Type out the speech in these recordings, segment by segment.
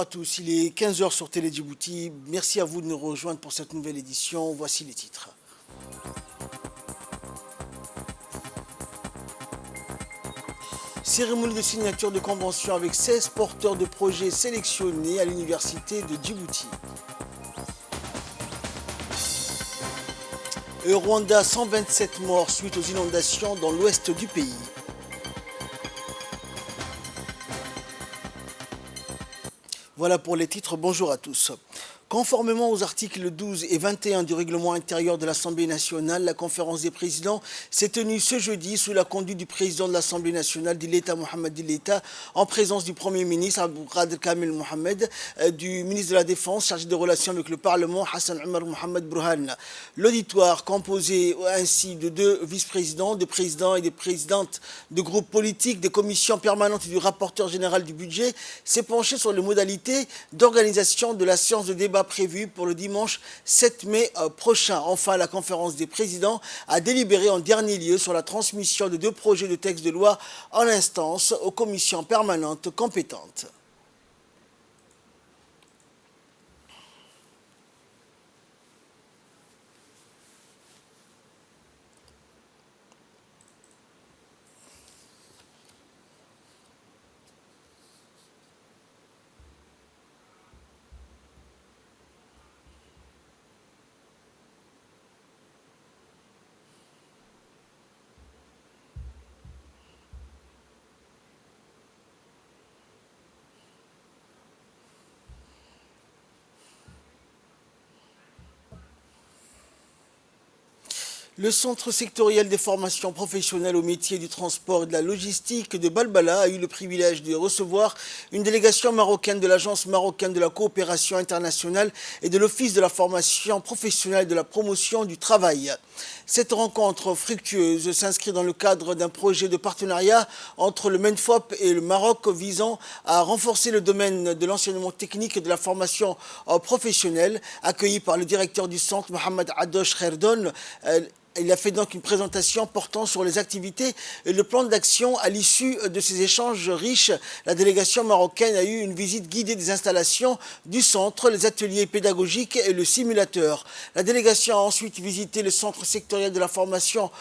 à tous, il est 15 heures sur Télé Djibouti. Merci à vous de nous rejoindre pour cette nouvelle édition. Voici les titres. Cérémonie de signature de convention avec 16 porteurs de projets sélectionnés à l'université de Djibouti. Au Rwanda, 127 morts suite aux inondations dans l'ouest du pays. Voilà pour les titres, bonjour à tous. Conformément aux articles 12 et 21 du règlement intérieur de l'Assemblée nationale, la conférence des présidents s'est tenue ce jeudi sous la conduite du président de l'Assemblée nationale, Dileta Mohamed Dileta, en présence du Premier ministre Abdelkader Kamel Mohamed, du ministre de la Défense chargé des relations avec le Parlement, Hassan Omar Mohamed Burhan. L'auditoire, composé ainsi de 2 vice-présidents, des présidents et des présidentes de groupes politiques, des commissions permanentes et du rapporteur général du budget, s'est penché sur les modalités d'organisation de la séance de débat prévu pour le dimanche 7 mai prochain. Enfin, la conférence des présidents a délibéré en dernier lieu sur la transmission de 2 projets de texte de loi en instance aux commissions permanentes compétentes. Le centre sectoriel des formations professionnelles au métier du transport et de la logistique de Balbala a eu le privilège de recevoir une délégation marocaine de l'Agence marocaine de la coopération internationale et de l'Office de la formation professionnelle et de la promotion du travail. Cette rencontre fructueuse s'inscrit dans le cadre d'un projet de partenariat entre le MENFOP et le Maroc visant à renforcer le domaine de l'enseignement technique et de la formation professionnelle, accueilli par le directeur du centre, Mohamed Adosh Kherdon. Il a fait donc une présentation portant sur les activités et le plan d'action. À l'issue de ces échanges riches, la délégation marocaine a eu une visite guidée des installations du centre, les ateliers pédagogiques et le simulateur. La délégation a ensuite visité le centre sectoriel de la formation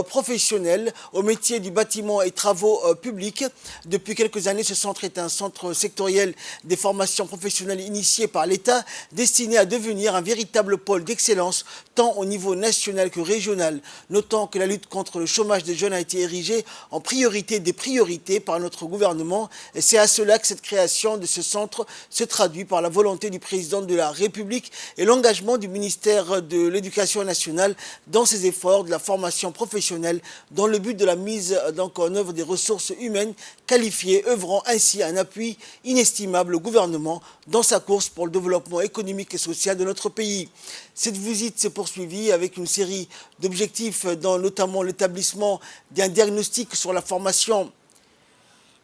professionnelle au métier du bâtiment et travaux publics. Depuis quelques années, ce centre est un centre sectoriel des formations professionnelles initié par l'État, destiné à devenir un véritable pôle d'excellence tant au niveau national que régional. Notant que la lutte contre le chômage des jeunes a été érigée en priorité des priorités par notre gouvernement. Et c'est à cela que cette création de ce centre se traduit par la volonté du président de la République et l'engagement du ministère de l'Éducation nationale dans ses efforts de la formation professionnelle dans le but de la mise en œuvre des ressources humaines qualifiées, œuvrant ainsi un appui inestimable au gouvernement dans sa course pour le développement économique et social de notre pays. Cette visite s'est poursuivie avec une série d'objectifs, dans notamment l'établissement d'un diagnostic sur la formation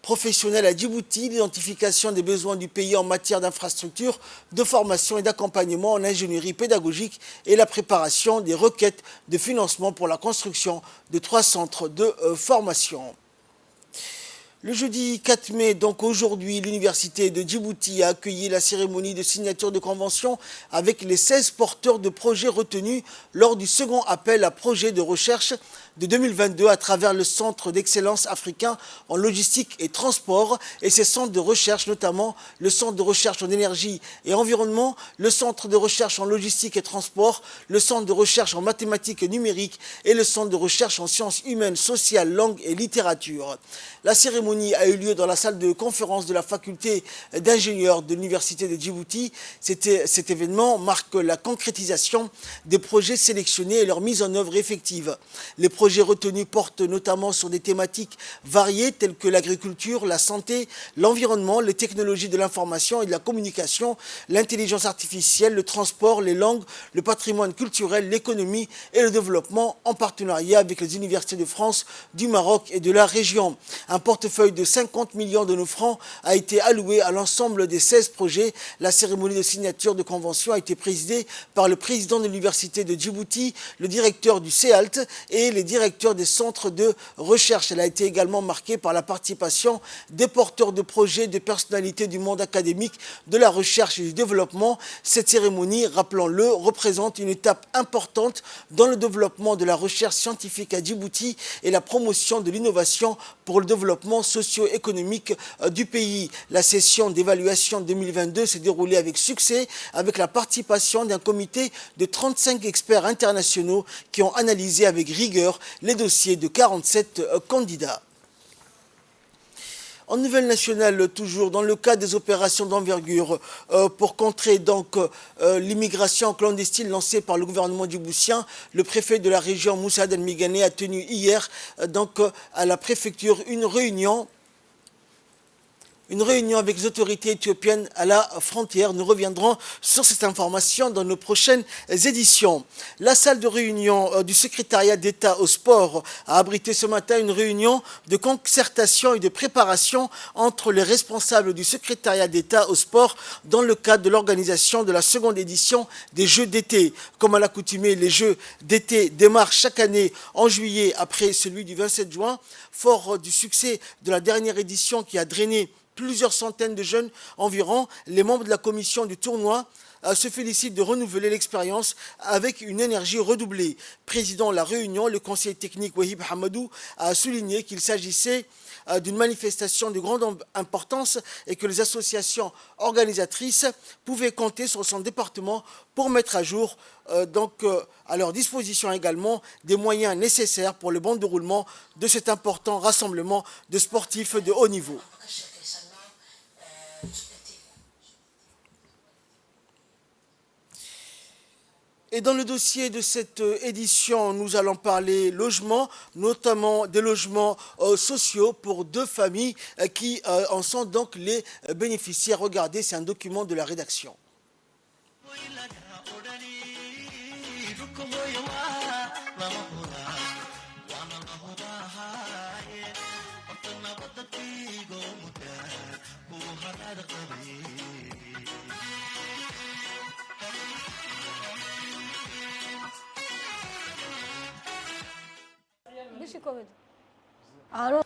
professionnelle à Djibouti, l'identification des besoins du pays en matière d'infrastructures, de formation et d'accompagnement en ingénierie pédagogique et la préparation des requêtes de financement pour la construction de 3 centres de formation. Le jeudi 4 mai, donc aujourd'hui, l'université de Djibouti a accueilli la cérémonie de signature de convention avec les 16 porteurs de projets retenus lors du second appel à projets de recherche de 2022 à travers le Centre d'excellence africain en logistique et transport et ses centres de recherche, notamment le Centre de recherche en énergie et environnement, le Centre de recherche en logistique et transport, le Centre de recherche en mathématiques et numériques et le Centre de recherche en sciences humaines, sociales, langues et littérature. La cérémonie a eu lieu dans la salle de conférence de la faculté d'ingénieurs de l'université de Djibouti. Cet événement marque la concrétisation des projets sélectionnés et leur mise en œuvre effective. Les projets retenus portent notamment sur des thématiques variées telles que l'agriculture, la santé, l'environnement, les technologies de l'information et de la communication, l'intelligence artificielle, le transport, les langues, le patrimoine culturel, l'économie et le développement en partenariat avec les universités de France, du Maroc et de la région. Un portefeuille portefeuille de 50 millions de nos francs a été alloué à l'ensemble des 16 projets. La cérémonie de signature de convention a été présidée par le président de l'université de Djibouti, le directeur du CEALT et les directeurs des centres de recherche. Elle a été également marquée par la participation des porteurs de projets, de personnalités du monde académique, de la recherche et du développement. Cette cérémonie, rappelons-le, représente une étape importante dans le développement de la recherche scientifique à Djibouti et la promotion de l'innovation pour le développement socio-économique du pays. La session d'évaluation 2022 s'est déroulée avec succès, avec la participation d'un comité de 35 experts internationaux qui ont analysé avec rigueur les dossiers de 47 candidats. En nouvelle nationale, toujours dans le cadre des opérations d'envergure pour contrer donc l'immigration clandestine lancée par le gouvernement djiboutien, le préfet de la région Moussa El Migane a tenu hier donc à la préfecture une réunion avec les autorités éthiopiennes à la frontière. Nous reviendrons sur cette information dans nos prochaines éditions. La salle de réunion du secrétariat d'État au sport a abrité ce matin une réunion de concertation et de préparation entre les responsables du secrétariat d'État au sport dans le cadre de l'organisation de la seconde édition des Jeux d'été. Comme à l'accoutumée, les Jeux d'été démarrent chaque année en juillet après celui du 27 juin. Fort du succès de la dernière édition qui a drainé plusieurs centaines de jeunes environ, les membres de la commission du tournoi se félicitent de renouveler l'expérience avec une énergie redoublée. Président de la réunion, le conseiller technique Wahib Hamadou a souligné qu'il s'agissait d'une manifestation de grande importance et que les associations organisatrices pouvaient compter sur son département pour mettre à jour à leur disposition également des moyens nécessaires pour le bon déroulement de cet important rassemblement de sportifs de haut niveau. Et dans le dossier de cette édition, nous allons parler logement, notamment des logements sociaux pour deux familles qui en sont donc les bénéficiaires. Regardez, c'est un document de la rédaction.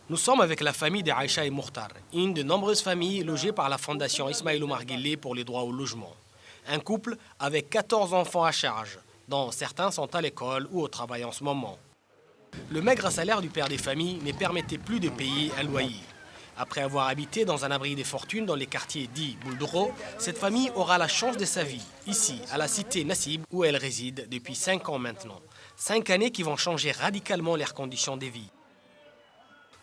Nous sommes avec la famille d'Aïcha et Mokhtar, une de nombreuses familles logées par la fondation Ismaïl Omar Guelleh pour les droits au logement. Un couple avec 14 enfants à charge, dont certains sont à l'école ou au travail en ce moment. Le maigre salaire du père des familles ne permettait plus de payer un loyer. Après avoir habité dans un abri des fortunes dans les quartiers dits Bouldro, cette famille aura la chance de sa vie, ici, à la cité Nassib, où elle réside depuis 5 ans maintenant. 5 années qui vont changer radicalement leurs conditions de vie.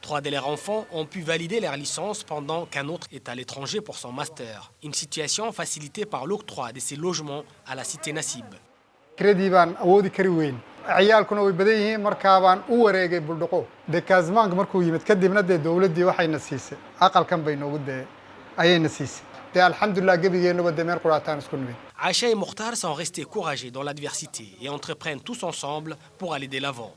3 de leurs enfants ont pu valider leur licence pendant qu'un autre est à l'étranger pour son master. Une situation facilitée par l'octroi de ces logements à la cité Nassib. ciyaalkuna way badan yihiin markaa baan u wareegay buldhaqo dekaasmaanka markuu yimid kadibna dawladdii waxayna siisay aqalkan bay noogu ayayna siisay alhamdulillah gabigeennaba meel quraataan isku nimid. Aïcha et Mokhtar sont restés courageux dans l'adversité et entreprennent tous ensemble pour aller de l'avant.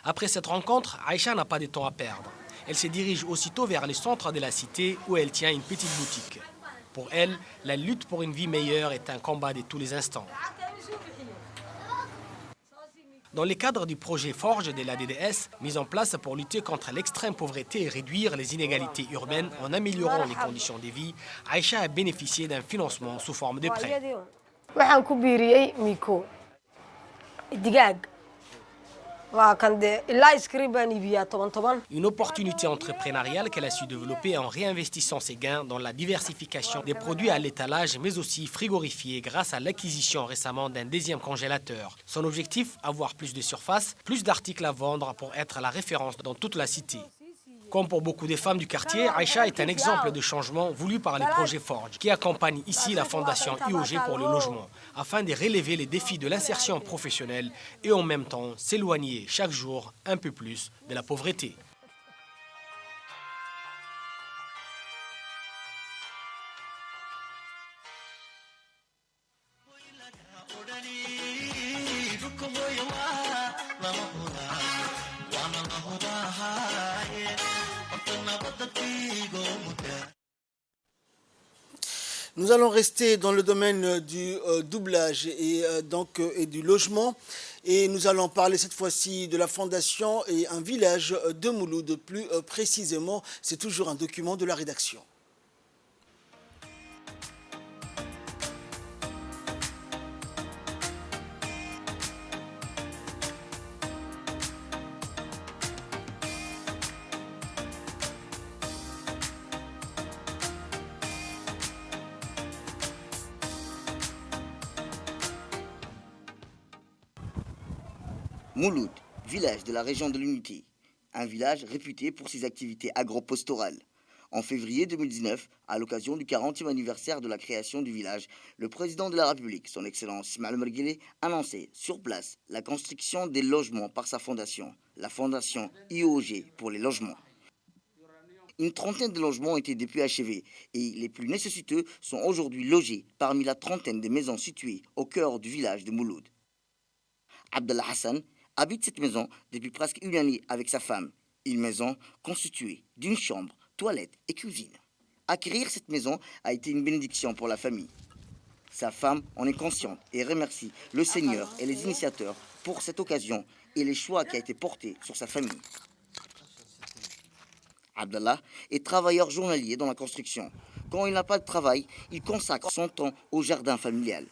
Après cette rencontre, Aïcha n'a pas de temps à perdre. Elle se dirige aussitôt vers le centre de la cité où elle tient une petite boutique. Pour elle, la lutte pour une vie meilleure est un combat de tous les instants. Dans le cadre du projet Forge de la DDS, mis en place pour lutter contre l'extrême pauvreté et réduire les inégalités urbaines en améliorant les conditions de vie, Aïcha a bénéficié d'un financement sous forme de prêt. Une opportunité entrepreneuriale qu'elle a su développer en réinvestissant ses gains dans la diversification des produits à l'étalage, mais aussi frigorifiés grâce à l'acquisition récemment d'un deuxième congélateur. Son objectif, avoir plus de surface, plus d'articles à vendre pour être la référence dans toute la cité. Comme pour beaucoup des femmes du quartier, Aïcha est un exemple de changement voulu par les projets Forge, qui accompagne ici la fondation IOG pour le logement, afin de relever les défis de l'insertion professionnelle et en même temps s'éloigner chaque jour un peu plus de la pauvreté. Nous allons rester dans le domaine du doublage et du logement. Et nous allons parler cette fois-ci de la fondation et un village de Mouloud. Plus précisément, c'est toujours un document de la rédaction. Mouloud, village de la région de l'Unité, un village réputé pour ses activités agro-pastorales. En février 2019, à l'occasion du 40e anniversaire de la création du village, le président de la République, son Excellence Ismaël Omar Guelleh, annonçait sur place la construction des logements par sa fondation, la fondation IOG pour les logements. Une trentaine de logements ont été depuis achevés et les plus nécessiteux sont aujourd'hui logés parmi la trentaine de maisons situées au cœur du village de Mouloud. Abdallah Hassan habite cette maison depuis presque une année avec sa femme. Une maison constituée d'une chambre, toilette et cuisine. Acquérir cette maison a été une bénédiction pour la famille. Sa femme en est consciente et remercie le Seigneur et les initiateurs pour cette occasion et les choix qui a été portés sur sa famille. Abdallah est travailleur journalier dans la construction. Quand il n'a pas de travail, il consacre son temps au jardin familial.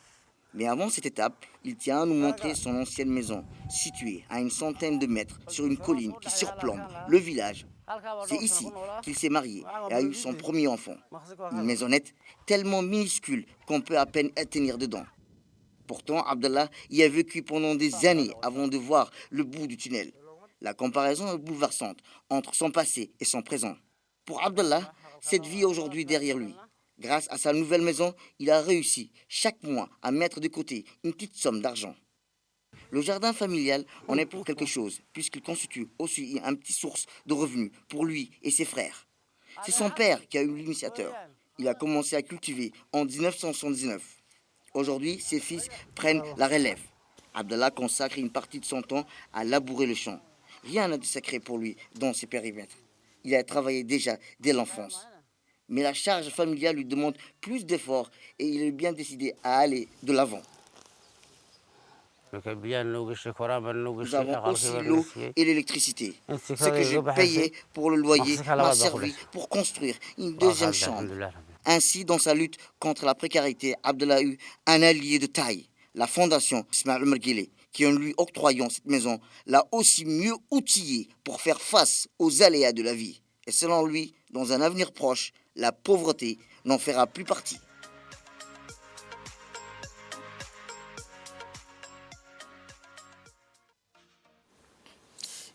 Mais avant cette étape, il tient à nous montrer son ancienne maison, située à une centaine de mètres sur une colline qui surplombe le village. C'est ici qu'il s'est marié et a eu son premier enfant. Une maisonnette tellement minuscule qu'on peut à peine tenir dedans. Pourtant, Abdallah y a vécu pendant des années avant de voir le bout du tunnel. La comparaison est bouleversante entre son passé et son présent. Pour Abdallah, cette vie est aujourd'hui derrière lui. Grâce à sa nouvelle maison, il a réussi chaque mois à mettre de côté une petite somme d'argent. Le jardin familial en est pour quelque chose, puisqu'il constitue aussi une petite source de revenus pour lui et ses frères. C'est son père qui a eu l'initiateur. Il a commencé à cultiver en 1979. Aujourd'hui, ses fils prennent la relève. Abdallah consacre une partie de son temps à labourer le champ. Rien n'a de sacré pour lui dans ses périmètres. Il a travaillé déjà dès l'enfance. Mais la charge familiale lui demande plus d'efforts et il est bien décidé à aller de l'avant. Nous avons aussi l'eau et l'électricité. Ce que j'ai payé pour le loyer m'a servi pour construire une deuxième chambre. Ainsi, dans sa lutte contre la précarité, Abdallah a eu un allié de taille, la fondation Ismaël Omar Guelleh, qui en lui octroyant cette maison, l'a aussi mieux outillé pour faire face aux aléas de la vie. Et selon lui, dans un avenir proche, la pauvreté n'en fera plus partie.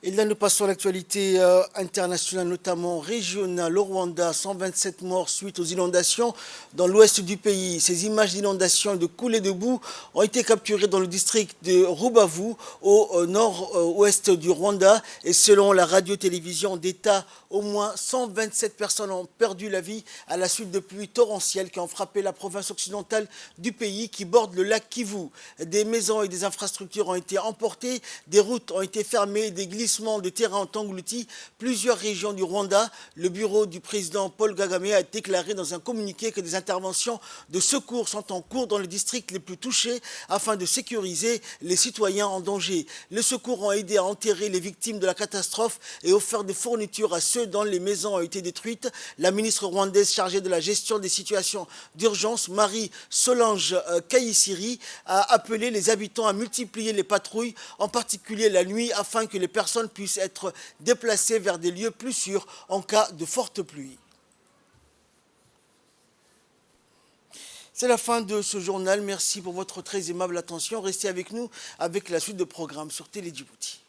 Et là, nous passons à l'actualité internationale, notamment régionale. Au Rwanda, 127 morts suite aux inondations dans l'ouest du pays. Ces images d'inondations et de coulées de boue ont été capturées dans le district de Rubavu, au nord-ouest du Rwanda. Et selon la radio-télévision d'État, au moins 127 personnes ont perdu la vie à la suite de pluies torrentielles qui ont frappé la province occidentale du pays qui borde le lac Kivu. Des maisons et des infrastructures ont été emportées, des routes ont été fermées, des glissements de terrain ont englouti plusieurs régions du Rwanda. Le bureau du président Paul Kagame a déclaré dans un communiqué que des interventions de secours sont en cours dans les districts les plus touchés afin de sécuriser les citoyens en danger. Les secours ont aidé à enterrer les victimes de la catastrophe et offert des fournitures à ceux dont les maisons ont été détruites. La ministre rwandaise chargée de la gestion des situations d'urgence, Marie-Solange Kayisiri, a appelé les habitants à multiplier les patrouilles, en particulier la nuit, afin que les personnes puissent être déplacées vers des lieux plus sûrs en cas de forte pluie. C'est la fin de ce journal. Merci pour votre très aimable attention. Restez avec nous avec la suite de programmes sur Télé Djibouti.